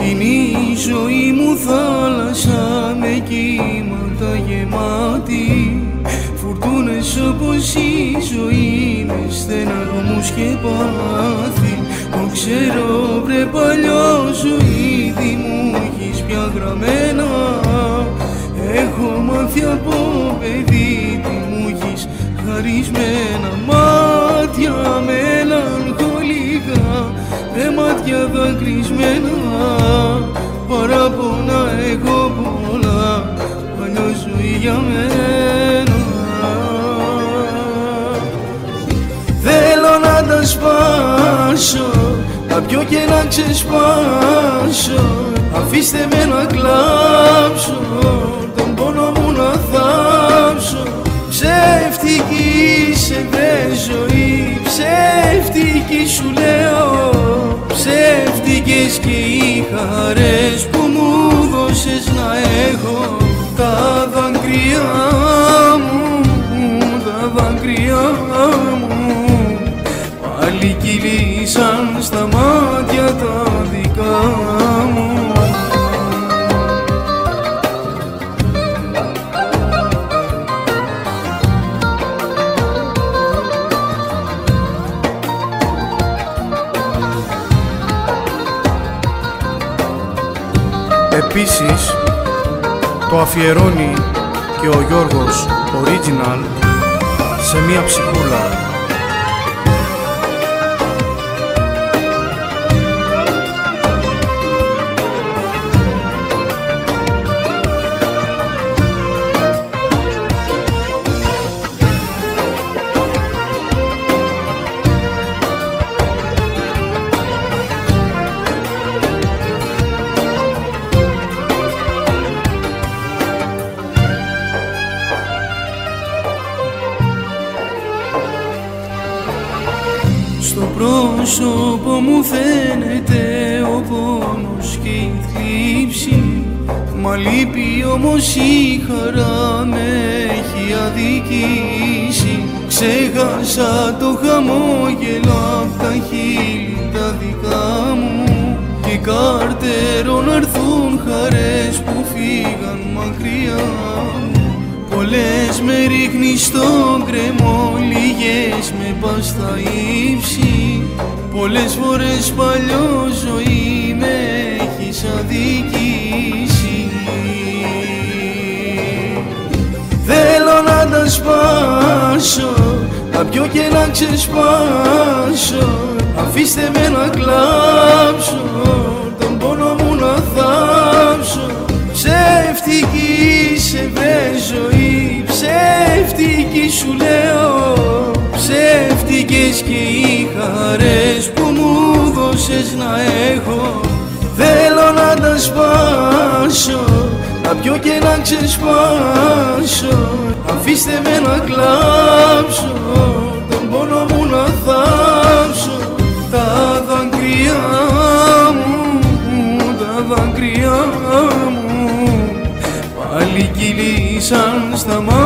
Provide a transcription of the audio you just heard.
Είναι η ζωή μου θάλασσα με κύματα γεμάτη, φουρτούνες όπως η ζωή με στεναγμούς και πάθη. Το ξέρω βρε παλιό σου, ήδη μου έχεις πια γραμμένα. Έχω μάθει από παιδί τι μου έχεις χαρισμένα. Μάτια μελαγχολικά, ρε μάτια δακρυσμένα, παράπονα έχω πολλά, παλιό ζωή για μένα. Θέλω να τα σπάσω, να πιω και να ξεσπάσω. Αφήστε με να κλάψω, τον πόνο μου να θάψω. Ψεύτικη σε βρε ζωή, ψεύτικη σου λέω. Ψεύτικες και οι χαρές που μου δώσες να έχω. Τα δάκρυα μου, τα δάκρυα μου, πάλι κυλήσαν στα μάτια τα δικά μου. Επίσης το αφιερώνει και ο Γιώργος Original σε μία ψυχούλα. Στο πρόσωπο μου φαίνεται ο πόνος και η θλίψη, μα λείπει όμως η χαρά με έχει αδικήσει. Ξέχασα το χαμόγελο απ' τα χείλη τα δικά μου και κάρτερο να έρθουν χαρές που φύγαν μακριά μου. Πολλές με ρίχνεις στον κρεμό, λίγες με πας στα ύψη. Πολλές φορές παλιό ζωή με έχεις αδικήσει. Θέλω να τα σπάσω, να πιω και να ξεσπάσω. Αφήστε με να κλάψω, τον πόνο μου να θάψω. Ψεύτικη σε βρε ζωή, ψεύτικη σου λέω. Ψεύτικες και οι χαρές που μου δώσες να έχω. Θέλω να τα σπάσω, να πιω και να ξεσπάσω. Αφήστε με να κλάψω, τον πόνο μου να θάψω. Τα δάκρυα μου, τα δάκρυα μου, πάλι κυλήσαν στα μάτια